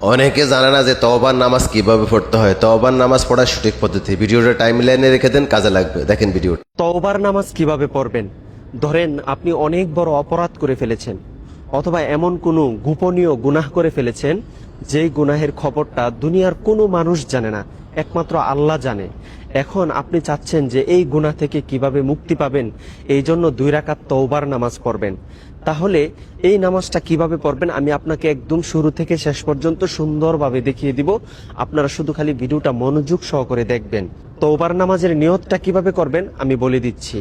অনেকে জানে না যে তওবার নামাজ কিভাবে পড়তে হয়। তওবার নামাজ পড়ার সঠিক পদ্ধতি ভিডিওটা টাইমলাইনে রেখে দেন, কাজে লাগবে। দেখেন ভিডিও। তওবার নামাজ কিভাবে পড়বেন? ধরেন আপনি অনেক বড় অপরাধ করে ফেলেছেন, অথবা এমন কোনো গোপনীয় গুনাহ করে ফেলেছেন যেই গুনাহের খবরটা দুনিয়ার কোনো মানুষ জানে না, একমাত্র আল্লাহ জানে। এখন আপনি চাচ্ছেন যে এই গুনাহ থেকে কিভাবে মুক্তি পাবেন, এই জন্য 2 রাকাত তওবার নামাজ পড়বেন। তাহলে এই নামাজটা কিভাবে পড়বেন আমি আপনাকে একদম শুরু থেকে শেষ পর্যন্ত সুন্দরভাবে দেখিয়ে দিব। আপনারা শুধু খালি ভিডিওটা মনোযোগ সহকারে দেখবেন। তওবার নামাজের নিয়তটা কিভাবে করবেন আমি বলে দিচ্ছি।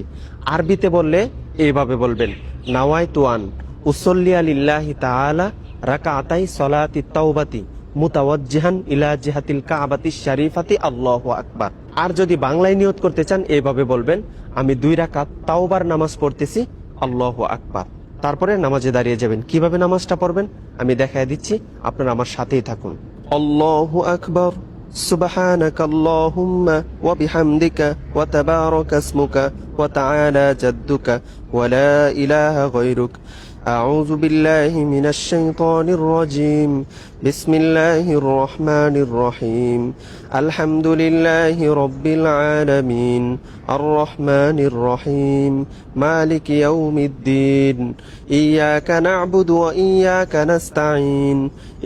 আরবিতে বললে এইভাবে বলবেন, নাওয়াইতু আন উসল্লিয়া লিল্লাহি তাআলা রাকাতাই সলাতি তাওবাতি মুতাওয়াজ্জিহান ইলা জিহাতিল কাবাতিশ শরীফাতি আল্লাহু আকবার। আর যদি বাংলায় নিয়ত করতে চান এইভাবে বলবেন, আমি 2 রাকাত তাওবার নামাজ পড়তেছি, আল্লাহু আকবার। তারপরে নামাজে দাঁড়িয়ে যাবেন। কিভাবে নামাজটা পড়বেন আমি দেখায় দিচ্ছি, আপনারা আমার সাথেই থাকুন। আল্লাহু আকবার, সুবহানাকাল্লাহুম্মা ওয়া বিহামদিকা ওয়া তাবারাকা ইসমুকা ওয়া তাআলা জাদ্দুকা ওয়া লা ইলাহা গায়রুক। أعوذ بالله من الشيطان الرجيم. بسم الله الرحمن الرحيم. الحمد لله رب العالمين الرحمن الرحيم مالك يوم الدين إياك نعبد وإياك نستعين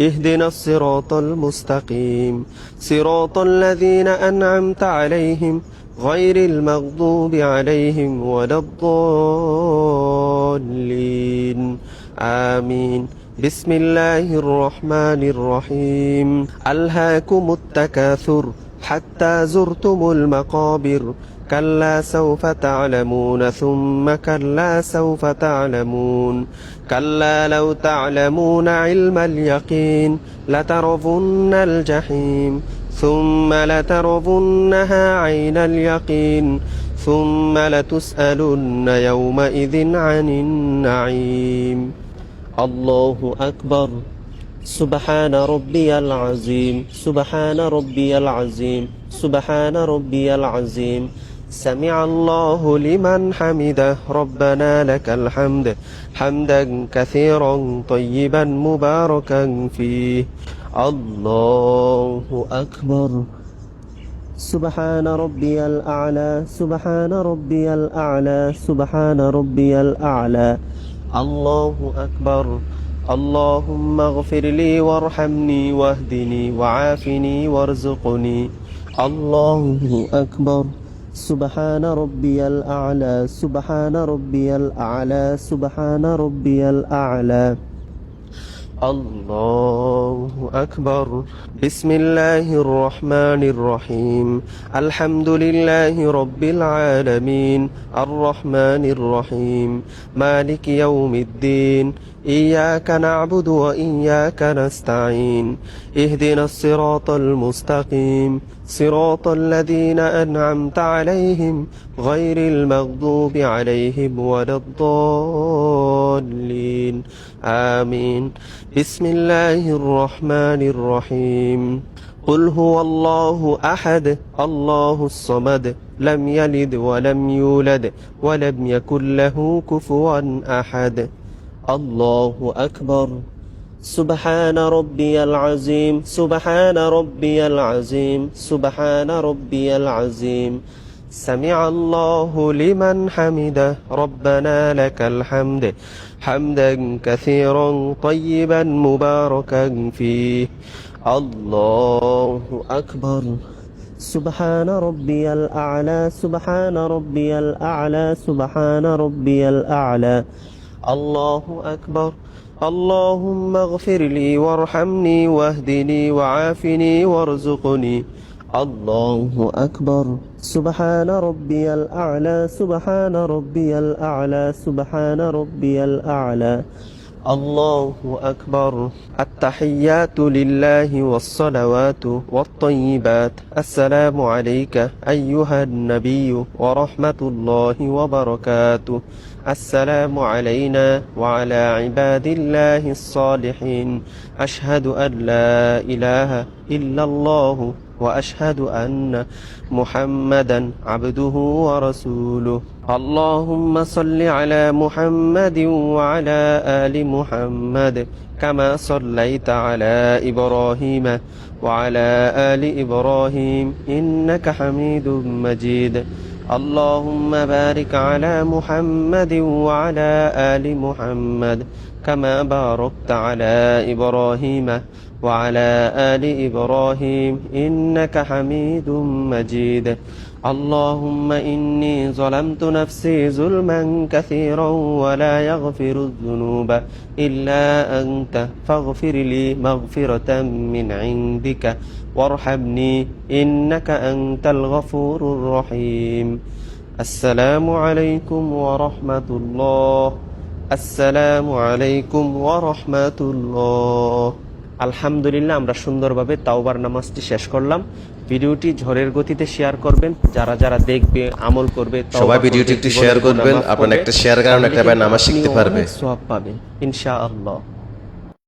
اهدنا الصراط المستقيم صراط الذين أنعمت عليهم غير المغضوب عليهم ولا الضالين آمين. بسم الله الرحمن الرحيم. ألهاكم التكاثر حتى زرتم المقابر كلا سوف تعلمون ثم كلا سوف تعلمون كلا لو تعلمون علم اليقين لترون الجحيم ثم لترونها عين اليقين ثم لتسألن يومئذ عن النعيم. الله أكبر. سبحان ربي العظيم سبحان ربي العظيم سبحان ربي العظيم. سمع الله لمن حمده ربنا لك الحمد حمدا كثيرا طيبا مباركا فيه. الله أكبر. سبحان ربي الأعلى سبحان ربي الأعلى سبحان ربي الأعلى. الله أكبر. اللهم اغفر لي وارحمني واهدني وعافني وارزقني. الله أكبر. سبحان ربي الأعلى سبحان ربي الأعلى سبحان ربي الأعلى. الله أكبر. بسم الله الرحمن الرحيم. الحمد لله رب العالمين الرحمن الرحيم مالك يوم الدين إياك نعبد وإياك نستعين اهدنا الصراط المستقيم صراط الذين أنعمت عليهم غير المغضوب عليهم ولا الضالين آمين. بسم الله الرحمن الرحيم. قل هو الله أحد الله الصمد لم يلد ولم يولد ولم يكن له كفوا أحد. الله أكبر. سبحان ربي العظيم سبحان ربي العظيم سبحان ربي العظيم. سمع الله لمن حمده ربنا لك الحمد حمدا كثيرا طيبا مباركا فيه. الله أكبر. سبحان ربي الأعلى سبحان ربي الأعلى سبحان ربي الأعلى. الله أكبر. اللهم اغفر لي وارحمني واهدني وعافني وارزقني. الله أكبر. سبحان ربي الأعلى سبحان ربي الأعلى سبحان ربي الأعلى. الله أكبر. التحيات لله والصلوات والطيبات. السلام عليك أيها النبي ورحمة الله وبركاته. السلام علينا وعلى عباد الله الصالحين. أشهد أن لا إله إلا الله وأشهد أن محمدا عبده ورسوله اللهم صل على محمد وعلى آل محمد كما صليت على إبراهيم وعلى آل إبراهيم إنك حميد مجيد اللهم بارك على محمد وعلى آل محمد كما باركت على إبراهيم وعلى آل إبراهيم إنك حميد مجيد اللهم إني ظلمت نفسي ظلما كثيرا ولا يغفر الذنوب إلا أنت فاغفر لي مغفرة من عندك وارحمني إنك أنت الغفور الرحيم السلام عليكم ورحمة الله السلام عليكم ورحمة الله আলহামদুলিল্লাহ আমরা সুন্দরভাবে তাওবার নামাজটি শেষ করলাম। ভিডিওটি ঝড়ের গতিতে শেয়ার করবেন, যারা যারা দেখবে আমল করবে সবাই ভিডিওটি একটু শেয়ার করবেন। আপনার একটা শেয়ার কারণে একটা ভাই নামাজ শিখতে পারবে। সওয়াব পাবে ইনশাআল্লাহ।